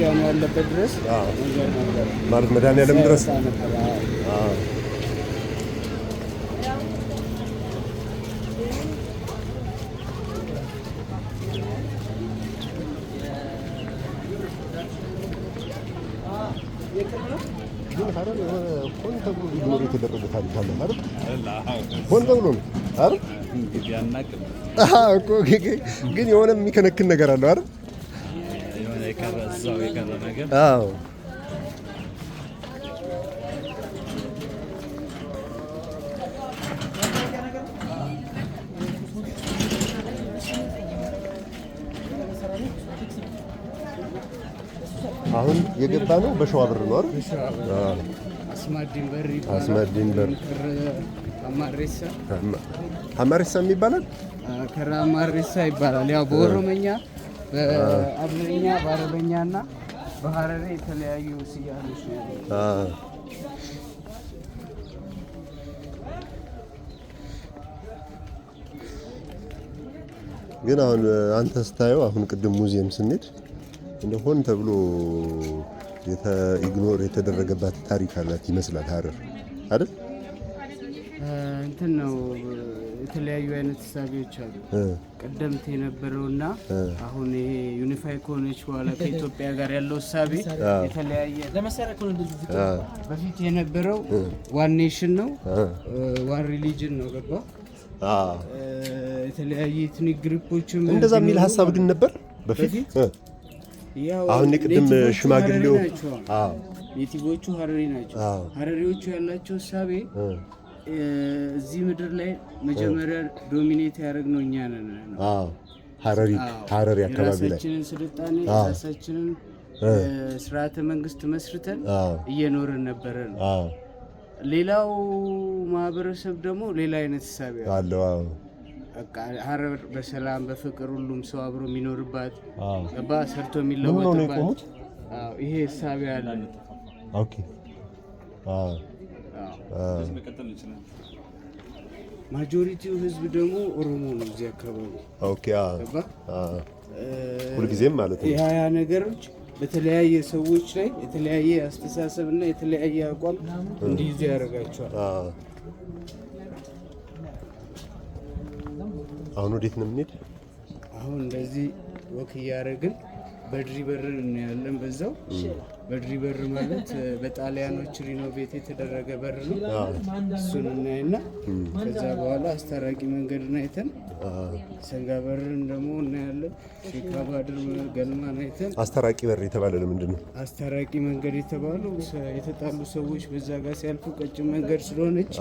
ቤተክርስቲያኑ ያለበት ድረስ ማለት መድኃኒዓለም ድረስ ሆን ተብሎ ሊኖር የተደረገ ታሪክ አለ አይደል? ሆን ተብሎ ነው አይደል? እኮ ግን የሆነ የሚከነክን ነገር አለው አይደል? የሆነ የቀረው ነገር አዎ። አሁን የገባ ነው በሸዋ ብር ነው አይደል? አስማዲን በር ይባላል። አስማዲን በር አማሬሳ የሚባለው ከራማሬሳ ይባላል። ያው በኦሮመኛ በአብረኛ በአረበኛና በሐረሪ የተለያዩ ስያሜዎች ነው። ግን አሁን አንተ ስታየው አሁን ቅድም ሙዚየም ስንሄድ እንደሆን ተብሎ ኢግኖር የተደረገባት ታሪክ አላት ይመስላል ሐረር አይደል? እንትን ነው የተለያዩ አይነት ሀሳቦች አሉ። ቀደምት የነበረውና አሁን ይሄ ዩኒፋይ ከሆነች በኋላ ከኢትዮጵያ ጋር ያለው ሀሳብ የተለያየ ለመሰረቱ እንደዚህ በፊት የነበረው ዋን ኔሽን ነው፣ ዋን ሪሊጅን ነው። ገባ? የተለያየ ኤትኒክ ግሩፖችም እንደዛ የሚል ሀሳብ ግን ነበር በፊት። አሁን ቅድም ሽማግሌው ኔቲቮቹ ሐረሪ ናቸው። ሐረሪዎቹ ያላቸው ሀሳቤ እዚህ ምድር ላይ መጀመሪያ ዶሚኔት ያደረግነው እኛ ነን። ሐረሪ አካባቢ ላይ የራሳችንን ስልጣኔ የራሳችንን ስርዓተ መንግስት መስርተን እየኖርን ነበረ ነው። ሌላው ማህበረሰብ ደግሞ ሌላ አይነት ሀሳብ አለው። ሐረር በሰላም በፍቅር ሁሉም ሰው አብሮ የሚኖርባት ሰርቶ የሚለወጥባት ይሄ ሀሳብ ያለ ኦኬ። ማጆሪቲው ህዝብ ደግሞ ኦሮሞ ነው እዚህ አካባቢ። ኦኬ። ሁልጊዜም ማለት ነው ያ ነገሮች በተለያየ ሰዎች ላይ የተለያየ አስተሳሰብ እና የተለያየ አቋም እንዲይዙ ያደርጋቸዋል። አሁን ወዴት ነው የምንሄድ? አሁን እንደዚህ ወክ እያደረግን በድሪ በር እናያለን። በዛው በድሪ በር ማለት በጣሊያኖች ሪኖቬት የተደረገ በር ነው። እሱን እናይና ከዛ በኋላ አስታራቂ መንገድን አይተን ሰንጋ በርን ደግሞ እናያለን። ሼክ አባድር ገልማን አይተን አስታራቂ በር የተባለ ለምንድን ነው? አስታራቂ መንገድ የተባለው የተጣሉ ሰዎች በዛ ጋር ሲያልፉ ቀጭን መንገድ ስለሆነች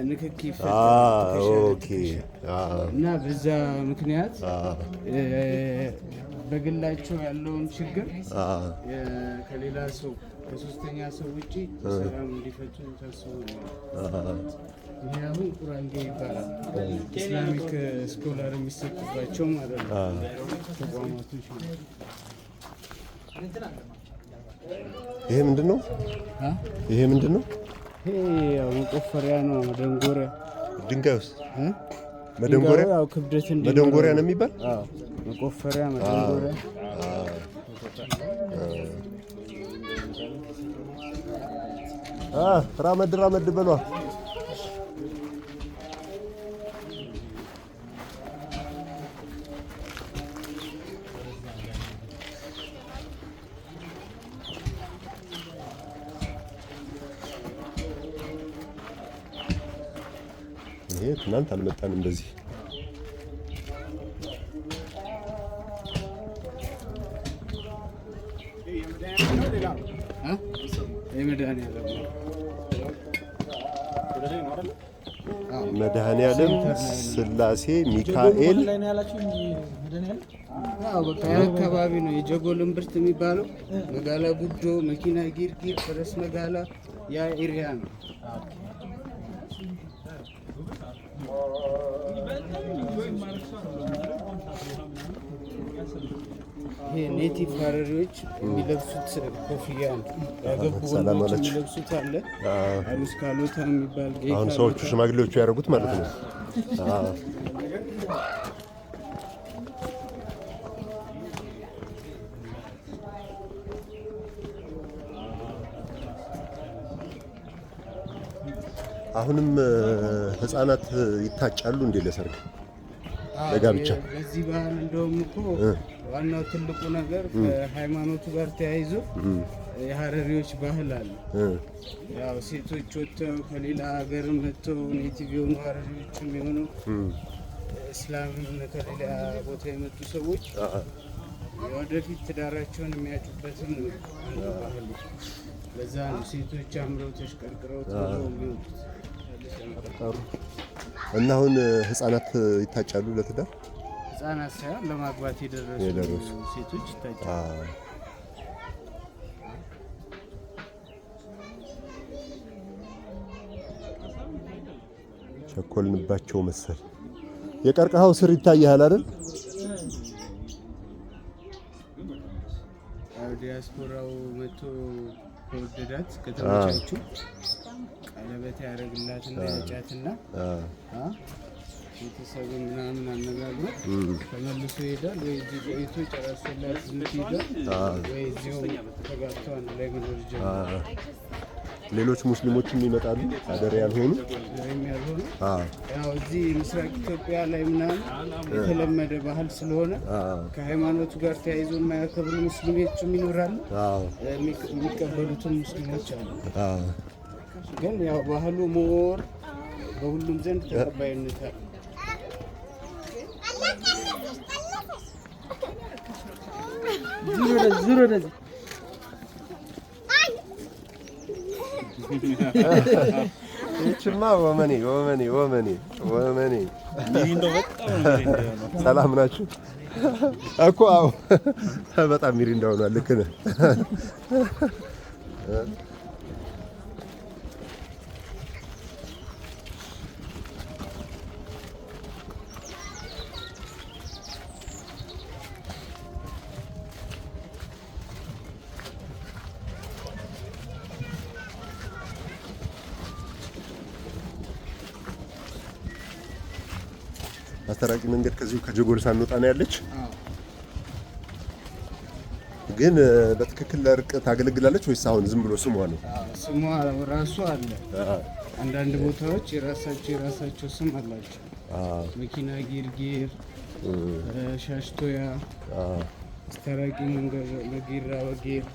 ንክኪ ይፈጠራል። ኦኬ። እና በዛ ምክንያት በግላቸው ያለውን ችግር ከሌላ ሰው ከሶስተኛ ሰው ውጪ ሰላም እንዲፈቱ ታስቦ ነው። ይሄ አሁን ቁራንጌ ይባላል። ኢስላሚክ ስኮላር የሚሰጥባቸው ማለት ነው ተቋማቶች ነው። ይሄ ምንድን ነው? ይሄ ምንድን ነው? ይሄ ያው መቆፈሪያ ነው። መደንጎሪያ ድንጋይ ውስጥ መደንጎሪያ ያው ክብደት መደንጎሪያ ነው የሚባል። መቆፈሪያ መደንጎሪያ። ራመድ በሏ። ይሄ ትናንት አልመጣንም እንደዚህ። መድኃኒዓለም ስላሴ ሚካኤል በቃ አካባቢ ነው። የጀጎል እምብርት የሚባለው መጋላ ጉዶ፣ መኪና ጊርጊር፣ ፈረስ መጋላ ያ ኤሪያ ነው። ይሄ ኔቲቭ ሐረሪዎች የሚለብሱት ኮፍያ ነው። ያገቡ ወንዶች የሚለብሱት አለ። አሩስ ካሎታ የሚባል አሁን ሰዎቹ ሽማግሌዎቹ ያደረጉት ማለት ነው። አሁንም ህፃናት ይታጫሉ እንዴ ለሰርግ ለጋብቻ? በዚህ ባህል እንደውም እኮ ዋናው ትልቁ ነገር ከሃይማኖቱ ጋር ተያይዞ የሀረሪዎች ባህል አለ። ያው ሴቶች ወጥተው ከሌላ ሀገር መጥተው ኔቲቭ የሆኑ ሀረሪዎችም የሆኑ እስላምም ከሌላ ቦታ የመጡ ሰዎች ወደፊት ትዳራቸውን የሚያጩበትን አንዱ ባህል ነው። ለዛ ነው ሴቶች አምረው ተሽቀርቅረው ተብለው የሚወጡት። እና አሁን ህፃናት ይታጫሉ ለትዳር? ህፃናት ሳይሆን ለማግባት የደረሱ ሴቶች ይታጫሉ። ቸኮልንባቸው መሰል። የቀርከሃው ስር ይታያል አይደል? ዲያስፖራው መጥቶ ከወደዳት ከተመቻቹ ቀለበት ያደርግላትና ያጫትና ቤተሰብ ምናምን አነጋግሮ ተመልሶ ይሄዳል። ወይ እዚህ ቆይቶ ጨራሶላት ዝምት ይሄዳል፣ ወይ እዚሁ ተጋብተው አንድ ላይ መኖር ይጀምራል። ሌሎች ሙስሊሞችም ይመጣሉ አደር ያልሆኑ ያው እዚህ ምስራቅ ኢትዮጵያ ላይ ምናምን የተለመደ ባህል ስለሆነ ከሃይማኖቱ ጋር ተያይዞ የማያከብሩ ሙስሊሞችም ይኖራሉ፣ የሚቀበሉትም ሙስሊሞች አሉ። ግን ያው ባህሉ ሞር በሁሉም ዘንድ ተቀባይነት አለ። ዙር ይችማ ወመኔ ሰላም ናችሁ እኮ? አዎ በጣም ሚሪንዳ ሆኗል። ልክ ነህ። አስተራቂ መንገድ ከዚሁ ከጀጎል ሳንወጣ ነው ያለች። ግን በትክክል ለእርቅ ታገለግላለች ወይስ አሁን ዝም ብሎ ስሟ ነው? ስሟ ራሱ አለ። አንዳንድ ቦታዎች የራሳቸው ስም አላቸው። መኪና ጊርጊር፣ ሻሽቶያ፣ አስተራቂ መንገድ፣ ለጊራ ወጌር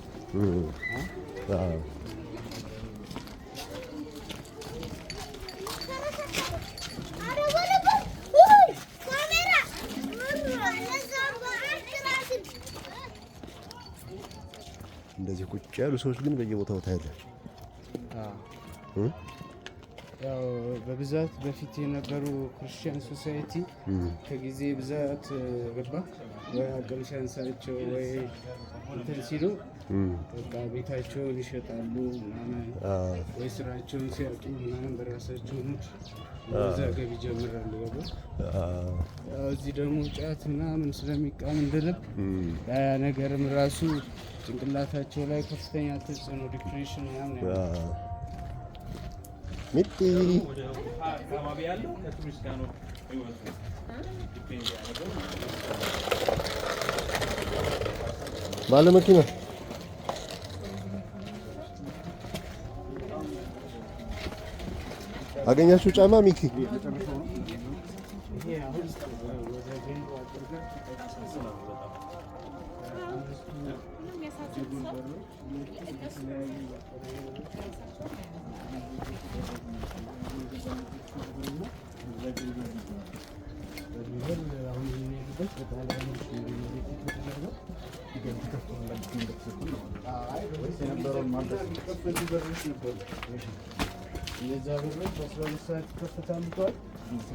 እንደዚህ ቁጭ ያሉ ሰዎች ግን በየቦታው ታያለህ። ያው በብዛት በፊት የነበሩ ክርስቲያን ሶሳይቲ ከጊዜ ብዛት ገባ ወይ አቅም ሲያንሳቸው ወይ እንትን ሲሉ በቃ ቤታቸውን ይሸጣሉ ምናምን፣ ወይ ስራቸውን ሲያጡ ምናምን በራሳቸው እዛ ገቢ ይጀምራሉ። ያው እዚህ ደግሞ ጫት ምናምን ስለሚቃም እንደልብ ያ ነገርም ራሱ ጭንቅላታቸው ላይ ከፍተኛ ተጽዕኖ ዲፕሬሽን ምናምን ሚቲ ባለ መኪና አገኛችሁ ጫማ ሚኪ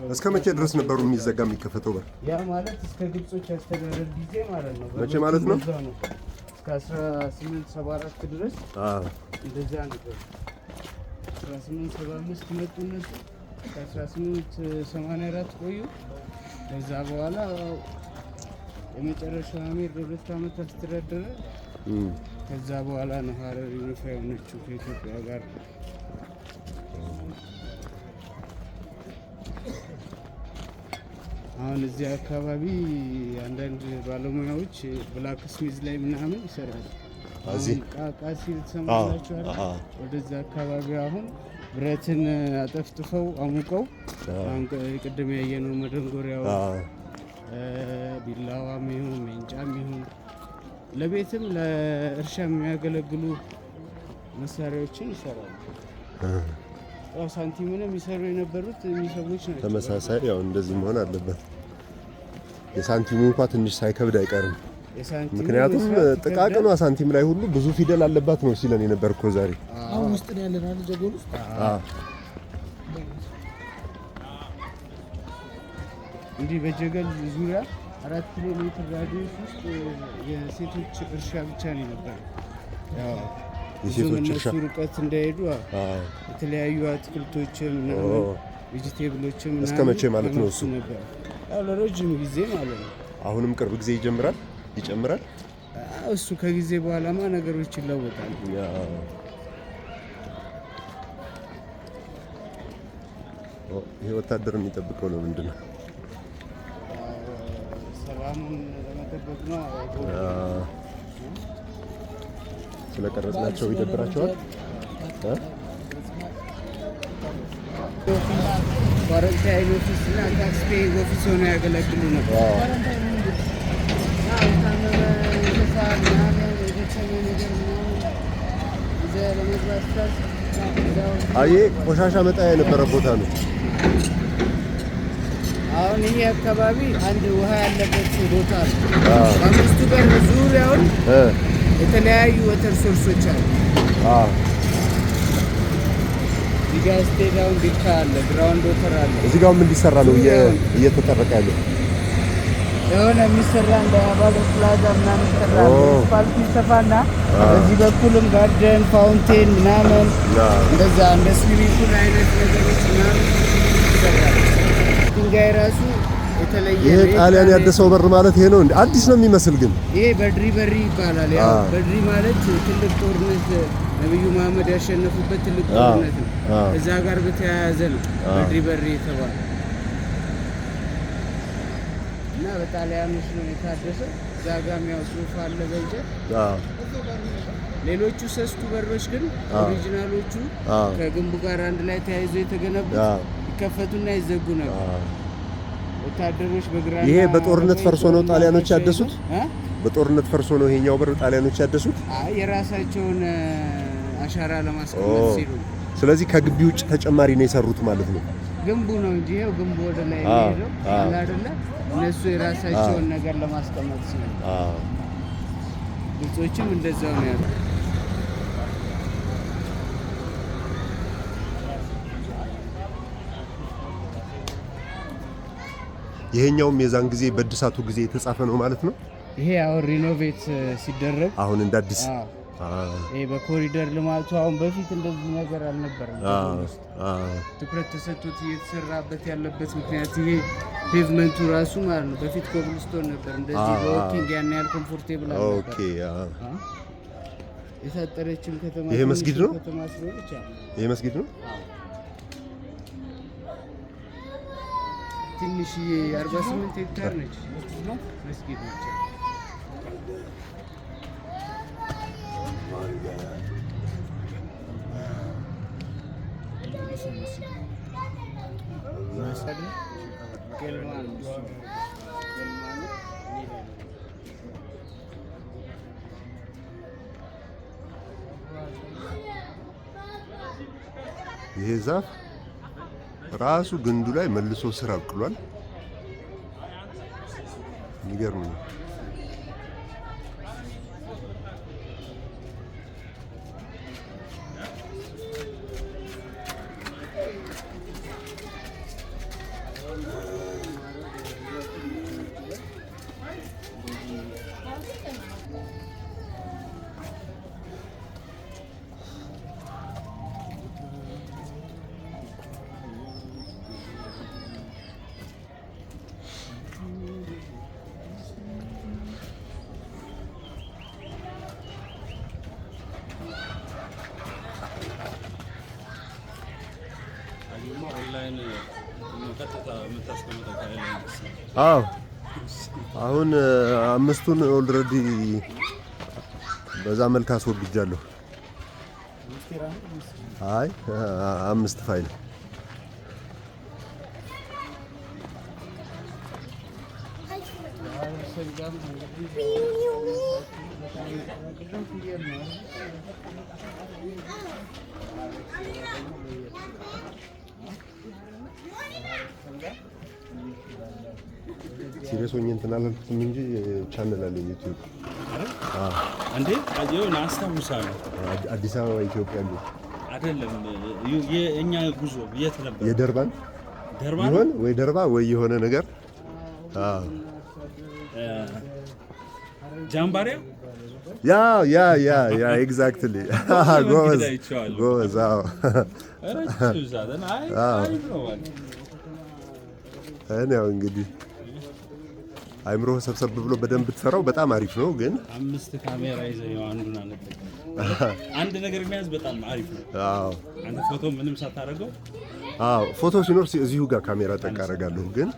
እስከ መቼ ድረስ ነበሩ የሚዘጋ የሚከፈተው በር? ያ ማለት እስከ ግብጾች አስተዳደር ጊዜ ማለት ነው። መቼ ማለት ነው? እስከ 1874 ድረስ እንደዛ ነበር። 1875 መጡ እነሱ፣ ከ1884 ቆዩ። ከዛ በኋላ የመጨረሻው አሚር ለ2 ዓመት አስተዳደረ። ከዛ በኋላ ነው ሀረር ዩኒፋይ የሆነችው ከኢትዮጵያ ጋር። አሁን እዚህ አካባቢ አንዳንድ ባለሙያዎች ብላክ ስሚዝ ላይ ምናምን ይሰራሉ። ቃሲል ተሰማላችሁ አይደል? ወደዛ አካባቢ አሁን ብረትን አጠፍጥፈው አሙቀው ቅድም ያየነው መደንጎሪያው ቢላዋም ይሁን ሜንጫም ይሁን ለቤትም ለእርሻም የሚያገለግሉ መሳሪያዎችን ይሰራሉ። ያው ሳንቲሙንም ይሰሩ የነበሩት ሰዎች ናቸው። ተመሳሳይ ያው እንደዚህ መሆን አለበት። የሳንቲሙ እንኳን ትንሽ ሳይከብድ አይቀርም። ምክንያቱም ጥቃቅኗ ሳንቲም ላይ ሁሉ ብዙ ፊደል አለባት ነው ሲለን የነበር እኮ ዛሬ። አሁን ውስጥ ነው ያለና ጀጎል ውስጥ እንዲህ በጀገል ዙሪያ 4 ኪሎ ሜትር ራዲየስ ውስጥ የሴቶች እርሻ ብቻ ነው የነበረው። ያው የሴቶች እርሻ ርቀት እንዳይሄዱ የተለያዩ አትክልቶችም ቬጂቴብሎችም እስከ መቼ ማለት ነው እሱ ነበር? ያው ለረጅም ጊዜ ማለት ነው። አሁንም ቅርብ ጊዜ ይጨምራል። እሱ ከጊዜ በኋላማ ነገሮች ይለወጣሉ። ይሄ ወታደር የሚጠብቀው ነው ምንድነው? ሰላሙን ለመጠበቅ ነው። ስለቀረጽናቸው ይደብራቸዋል። ኳረንታይን ኦፊስ እና ታክስ ፔይንግ ኦፊስ ሆነው ያገለግሉ ነበር። አይ ቆሻሻ መጣያ የነበረ ቦታ ነው። አሁን ይሄ አካባቢ አንድ ውሃ ያለበት ቦታ ነው። አምስቱ በር ዙሪያውን የተለያዩ ወተር ሶርሶች አሉ። እዚህ ጋር ስቴዳውን ቢካ አለ፣ ግራውንድ ወተር አለ። እዚህ ጋር ምን ሊሰራ ነው እየተጠረቀ ያለው? የሆነ የሚሰራ እንደ አባሎ ፕላዛ ምናምን ይሰራል። አስፋልት ይሰፋና በዚህ በኩልም ጋርደን ፋውንቴን ምናምን እንደዛ እንደ ስዊሚንግ ፑል አይነት ነገሮች ምናምን ይሰራል። ድንጋይ ራሱ የተለየ ይሄ ጣሊያን ያደሰው በር ማለት ይሄ ነው እንዴ? አዲስ ነው የሚመስል ግን ይሄ በድሪ በሪ ይባላል። ያው በድሪ ማለት ትልቅ ጦርነት ነብዩ መሐመድ ያሸነፉበት ትልቅ ጦርነት ነው። እዛ ጋር በተያያዘ ነው በድሪ በሪ የተባለ እና በጣሊያኖች ነው የታደሰው። እዛ ጋርም ያው ጽሑፍ አለ በእንጨት። ሌሎቹ ሰስቱ በሮች ግን ኦሪጂናሎቹ ከግንቡ ጋር አንድ ላይ ተያይዘው የተገነቡት ይከፈቱና ይዘጉ ነበር። ወታደሮች በግራና ይሄ በጦርነት ፈርሶ ነው ጣሊያኖች ያደሱት። በጦርነት ፈርሶ ነው ይሄኛው በር ጣሊያኖች ያደሱት። የራሳቸውን አሻራ ለማስቀመጥ ሲሉ። ስለዚህ ከግቢ ውጭ ተጨማሪ ነው የሰሩት ማለት ነው። ግንቡ ነው እንጂ ይሄው ግንቡ ወደ ላይ የሚሄደው አለ አይደለ? እነሱ የራሳቸውን ነገር ለማስቀመጥ ሲሉ። ግብጾችም እንደዛው ነው ያሉት። ይሄኛውም የዛን ጊዜ በእድሳቱ ጊዜ የተጻፈ ነው ማለት ነው። ይሄ አሁን ሪኖቬት ሲደረግ አሁን እንደ አዲስ ይሄ በኮሪደር ልማቱ አሁን በፊት እንደዚህ ነገር አልነበረም። ትኩረት ተሰጥቶት እየተሰራበት ያለበት ምክንያት ይሄ ፔቭመንቱ ራሱ ማለት ነው። በፊት ኮብልስቶን ነበር። እንደዚህ በወኪንግ ያን ያህል ኮምፎርቴብል አልነበረ። ኦኬ የታጠረችም ከተማ ይሄ መስጊድ ነው። ከተማ ስለሆነች ይሄ መስጊድ ነው። ትንሽ 48 ሄክታር ነች መስጊድ ነች። ይሄ ዛፍ ራሱ ግንዱ ላይ መልሶ ስር አብቅሏል። የሚገርም ነው። አሁን አምስቱን ኦልሬዲ በዛ መልክ አስወግጃለሁ። አይ 5 ፋይል ሲሪየስ ሆኜ እንትን አላልኩትም እንጂ ቻናል አለኝ ዩቲዩብ። እንዴ አየውን አስታውሳለሁ። አዲስ አበባ ኢትዮጵያ ነው አይደለም? የእኛ ጉዞ የት ነበር? የደርባን ይሆን ወይ ደርባ ወይ የሆነ ነገር ጃምባሪያ ያ ኤግዛክትሊ ጎበዝ ጎበዝ። እኔው እንግዲህ አይምሮ ሰብሰብ ብሎ በደንብ ብትሰራው በጣም አሪፍ ነው። ግን 5 ካሜራ ይዘህ አንዱን አለበት አንድ ነገር የሚያዝ በጣም አሪፍ ነው። አዎ አንተ ፎቶ ምንም ሳታረገው ፎቶ ሲኖር እዚሁ ጋር ካሜራ ጠቅ አደርጋለሁ። ግን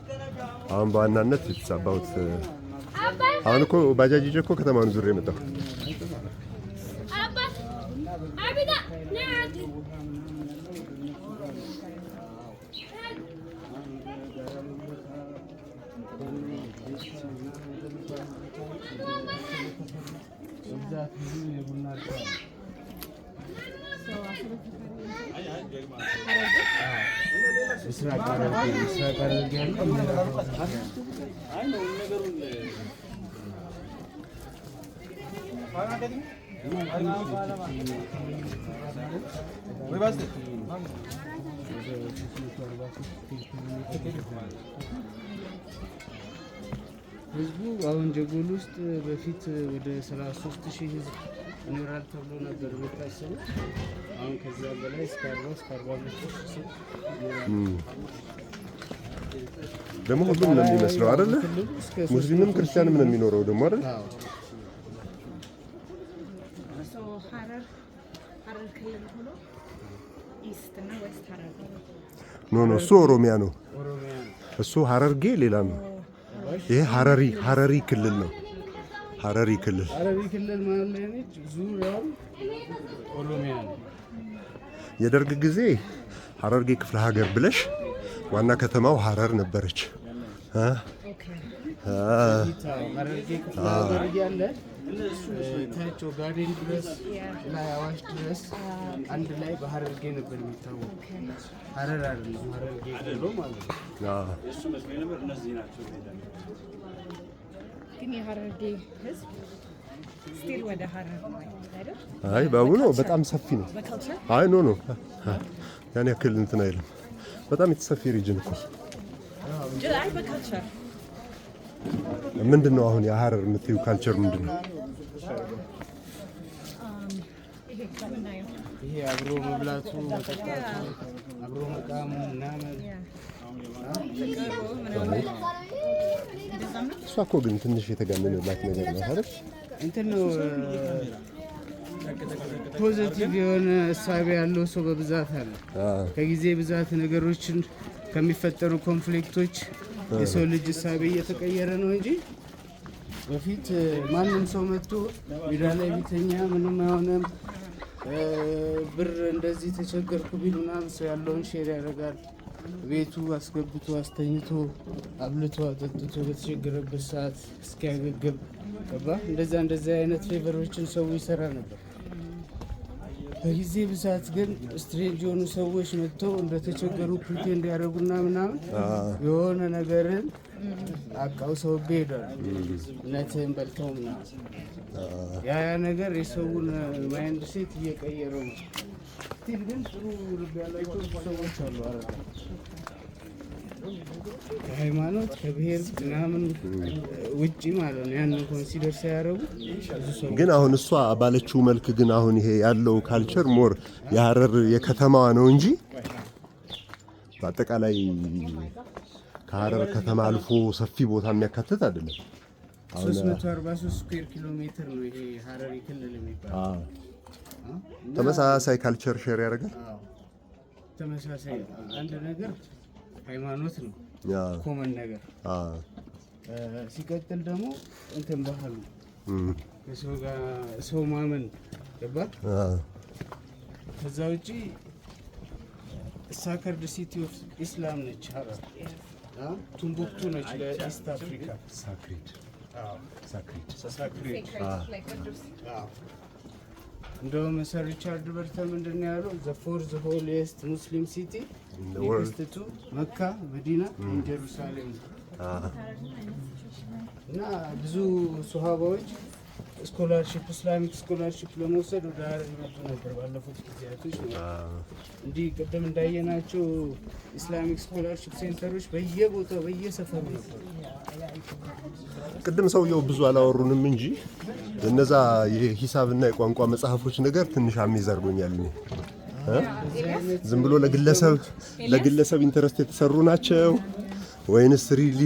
አሁን በዋናነት የተሳባሁት አሁን እኮ ባጃጅ ይዤ እኮ ከተማውን ዙሬ መጣሁ። ህዝቡ አሁን ጀጎል ውስጥ በፊት ወደ 33,000 ህዝብ ይኖራል ተብሎ ነበር የሚታሰበው። አሁን ከዚያ በላይ እስከ 40,000 ደግሞ ሁሉም ነው የሚመስለው አይደል? ሙስሊምም ክርስቲያንም ነው የሚኖረው ደግሞ አይደል? ኖ እሱ ኦሮሚያ ነው። እሱ ሀረርጌ ሌላ ነው። ይሄ ሀረሪ ክልል ነው። ሀረሪ ክልል ማለት ነች። ዙሪያው ኦሮሚያ ነው። የደርግ ጊዜ ሀረርጌ ክፍለ ሀገር ብለሽ ዋና ከተማው ሀረር ነበረች። ሀረርጌ ክፍለ ሀገር እያለ ታች ኦጋዴን ድረስ ላይ አዋሽ ድረስ አንድ ላይ በሀረርጌ ነበር የሚታወቅ። ሀረር አይደለም ሀረርጌ ብሎ ማለት ነው። እሱ መስሎኝ ነበር። እነዚህ ናቸው ግን የሀረርጌ ህዝብ ስቲል ወደ ሀረር ነው አይደል? አይ ባቡኖ በጣም ሰፊ ነው። አይ ኖ ያን ያክል እንትን አይልም። በጣም የተሰፊ ሪጅን እኮ አይ በካልቸር ምንድነው አሁን የሀረር የምትይው ካልቸር ምንድነው? ይሄ አብሮ መብላቱ፣ መጠጣቱ፣ አብሮ መቃሙ ምናምን እሷ እኮ ግን ትንሽ የተጋነነላት ነገር ነው አይደል? እንትን ነው ፖዚቲቭ የሆነ እሳቤ ያለው ሰው በብዛት አለ። ከጊዜ ብዛት ነገሮችን ከሚፈጠሩ ኮንፍሊክቶች የሰው ልጅ እሳቤ እየተቀየረ ነው እንጂ በፊት ማንም ሰው መጥቶ ሜዳ ላይ ቢተኛ ምንም አይሆንም። ብር እንደዚህ ተቸገርኩ ቢል ምናምን ሰው ያለውን ሼር ያደርጋል። ቤቱ አስገብቶ አስተኝቶ አብልቶ አጠጥቶ በተቸገረበት ሰዓት እስኪያገግም ገባ። እንደዛ አይነት ፌቨሮችን ሰው ይሰራ ነበር። በጊዜ ብዛት ግን ስትሬንጅ የሆኑ ሰዎች መጥተው እንደተቸገሩ ፕሪቴንድ ያደርጉና ምናምን የሆነ ነገርን አቃውሰው ሄዳሉ። እውነትህን በልተው ምናምን ያ ነገር የሰውን ማይንድ ሴት እየቀየረው ነው። ስቲል ግን ጥሩ ልብ ያላቸው ሰዎች አሉ። አረጋ ከሃይማኖት ከብሔር ምናምን ውጪ ማለት ነው ያንን ኮንሲደር ሳያደርጉ ግን አሁን እሷ ባለችው መልክ ግን አሁን ይሄ ያለው ካልቸር ሞር የሀረር የከተማዋ ነው እንጂ በአጠቃላይ ከሀረር ከተማ አልፎ ሰፊ ቦታ የሚያካትት አይደለም። 343 ስኩዌር ኪሎ ሜትር ነው ይሄ ሀረሪ ክልል የሚባለው። ተመሳሳይ ካልቸር ሼር ያደርጋል። ተመሳሳይ አንድ ነገር ሃይማኖት ነው ኮመን ነገር። ሲቀጥል ደግሞ እንትን ባህል ነው። ከሰው ጋር ሰው ማመን ገባ። ከዛ ውጪ ሳከርድ ሲቲ ኦፍ ኢስላም ነች ሀረር። ቱምቡክቱ ነች ለኢስት አፍሪካ ሳክሬድ። እንደውም ሰር ሪቻርድ በርተን ምንድን ነው ያለው? ዘ ፎርዝ ሆሊየስት ሙስሊም ሲቲ ኔክስት ቱ መካ፣ መዲና፣ ኢየሩሳሌም እና ብዙ ሱሐባዎች ስኮላርሺፕ ኢስላሚክ ስኮላርሺፕ ለመውሰድ ወደ ሀረር ይመጡ ነበር ባለፉት ጊዜያቶች ነው። እንዲህ ቅድም እንዳየናቸው ኢስላሚክ ስኮላርሺፕ ሴንተሮች በየቦታው በየሰፈሩ ነበሩ። ቅድም ሰውየው ብዙ አላወሩንም እንጂ እነዛ የሂሳብና የቋንቋ መጽሐፎች ነገር ትንሽ አሜዝ አድርጎኛል። ዝም ብሎ ለግለሰብ ኢንተረስት የተሰሩ ናቸው ወይንስ ሪሊ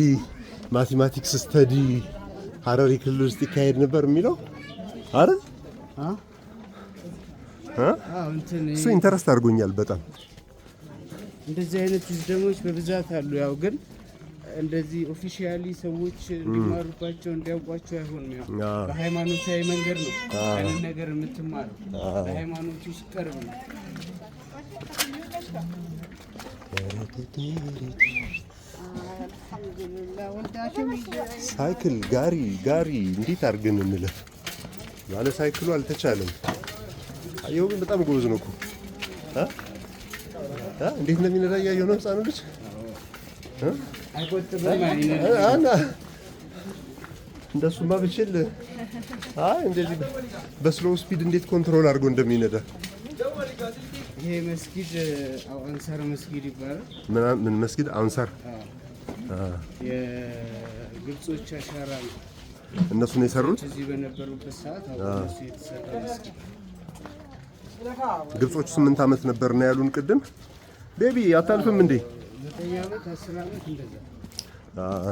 ማቴማቲክስ ስተዲ ሀረሪ ክልል ውስጥ ይካሄድ ነበር የሚለው አይደል? እሱ ኢንተረስት አድርጎኛል በጣም። እንደዚህ አይነት ዊዝደሞች በብዛት አሉ። ያው ግን እንደዚህ ኦፊሻሊ ሰዎች እንዲማሩባቸው እንዲያውቋቸው አይሆንም። ያው በሃይማኖታዊ መንገድ ነው ያንን ነገር የምትማረው። በሃይማኖቱ ሲቀርብ ነው። ሳይክል ጋሪ እንዴት አድርገን እንለፍ? ባለ ሳይክሉ አልተቻለም። አየው ግን በጣም ጎበዝ ነው እኮ እንዴት እንደሚነዳ እያየሁ ነው። ህፃኑ ልጅ እንደሱማ ብችል እንደዚህ በስሎ ስፒድ እንዴት ኮንትሮል አድርጎ እንደሚነዳ። ይሄ መስጊድ አንሳር መስጊድ ይባላል። ምን መስጊድ? አንሳር የግብጾች አሻራ ነው። እነሱ ነው የሰሩት እዚህ በነበሩበት ሰዓት እነሱ የተሰራ መስጊድ። ግብጾቹ 8 ዓመት ነበር ነው ያሉን ቅድም። ቤቢ አታልፍም እንዴ? 9 ዓመት 10 ዓመት እንደዛ።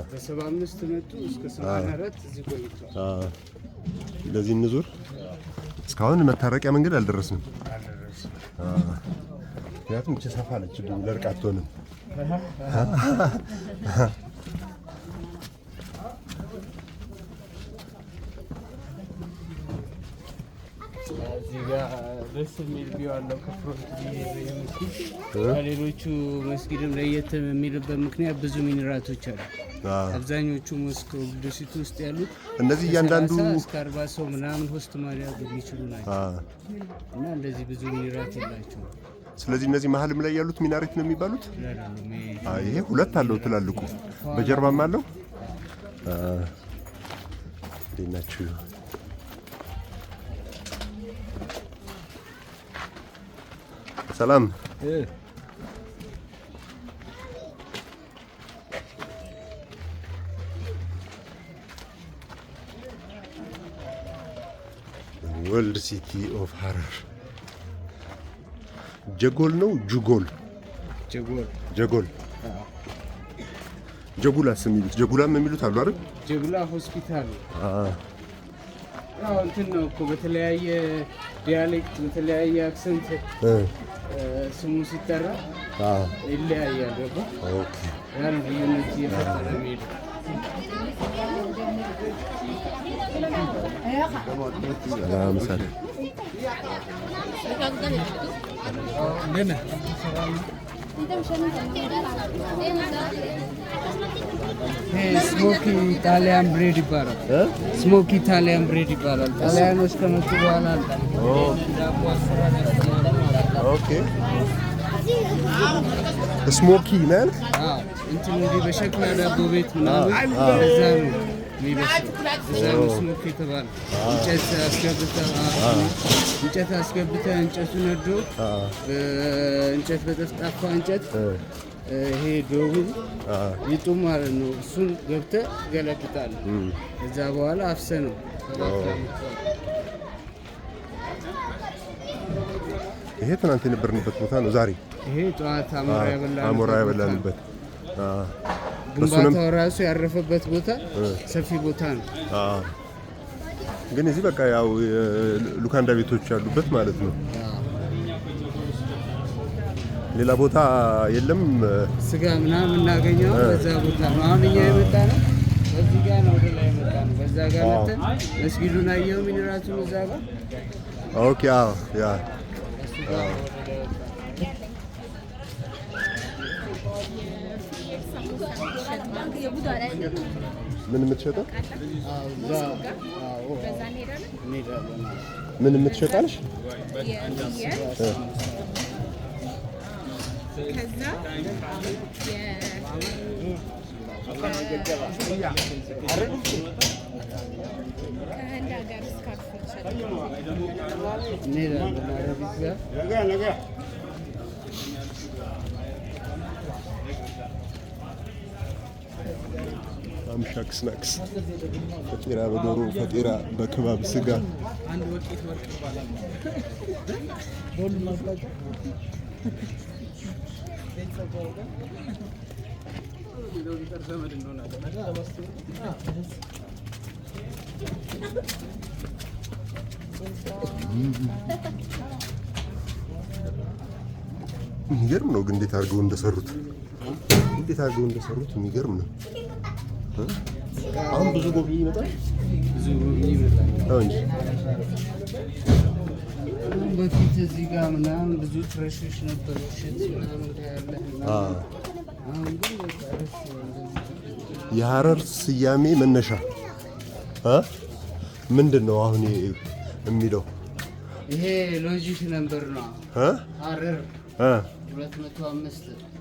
በ75 መጡ እስከ 84 እዚህ ቆይቷል። ለዚህ እንዙር። እስካሁን መታረቂያ መንገድ አልደረስንም። ምክንያቱም እቺ ሰፋ አለች ለርቅ አትሆንም። እዚህ ጋር ደስ የሚል ቪው አለው ከፍሮንት መስጊድ። ከሌሎቹ መስጊድም ለየት የሚልበት ምክንያት ብዙ ሚኒራቶች አሉ። አብዛኞቹ ሞስክ ኦልዱሲቲ ውስጥ ያሉት እነዚህ እያንዳንዱ እስከ 40 ሰው ምናምን ሆስት ማድረግ የሚችሉ ናቸው እና እንደዚህ ብዙ ሚኒራት የላቸውም። ስለዚህ እነዚህ መሀልም ላይ ያሉት ሚናሬት ነው የሚባሉት። ይሄ ሁለት አለው ትላልቁ፣ በጀርባም አለው። እንዴት ናችሁ? ሰላም። ወርልድ ሲቲ ኦፍ ሀረር ጀጎል ነው ጁጎል? ጀጎል ጀጉላስ የሚሉት ጀጉላም የሚሉት አሉ አይደል? ጀጉላ ሆስፒታል ያው እንትን ነው እኮ በተለያየ ዲያሌክት በተለያየ አክሰንት ስሙ ሲጠራ ይለያያል። ገባ? ኦኬ። ያን ልዩነት እየፈጠረ ነው። ሰላም ሰላም። ስሞኪ ኢታሊያን ብሬድ ይባላል። ስሞኪ ኢታሊያን ብሬድ ይባላል። ጣሊያኖች ከመጡ በኋላ ኦኬ። ስሞኪ ማለት እንትን እንዲህ በሸክላ ዳቦ ቤት ምናምን እዛ ነው የሚበስለው። እዛ ነው ስሞኪ የተባለው። እንጨት አስገብተህ እንጨቱ ነዶ እንጨት በጠፍጣፋ እንጨት ይሄ ዶቡ ይጡ ማለት ነው። እሱን ገብተህ ገለብጣለህ። ከዛ በኋላ አፍሰህ ነው። ይሄ ትናንት የነበርንበት ቦታ ነው። ዛሬ ይሄ ጠዋት አሞራ ያበላንበት ግንባታው ራሱ ያረፈበት ቦታ ሰፊ ቦታ ነው። ግን እዚህ በቃ ያው ሉካንዳ ቤቶች ያሉበት ማለት ነው። ሌላ ቦታ የለም። ስጋ ምናምን እናገኘው በዛ ቦታ ነው። አሁን እኛ የመጣ ነው በዚህ ጋር ነው፣ ወደ ላይ የመጣ ነው። በዛ ጋር መተን መስጊዱን አየው፣ ሚኒራቱን እዛ ጋር። ኦኬ። አዎ ያ ከሱ ጋር ወደ ምን የምትሸጠው? እዛ እንሄዳለን። ምን የምትሸጣለሽ? አምሻክ ስናክስ ፈጢራ በዶሮ ፈጢራ በክባብ ስጋ አንድ ወቄት ወርቅ ይባላል። የሚገርም ነው ግን እንዴት አድርገው እንደሰሩት የሚገርም ነው። አሁን ብዙ ጎብኚ ይመጣል። እንጂ በፊት እዚህ ጋር ምናምን ብዙ ትረሾች ነበሩ። ሽት ምናምን ያለ አሁን ግን የሀረር ስያሜ መነሻ ምንድን ነው? አሁን የሚለው ይሄ ሎጂክ ነበር ነው። ሀረር 205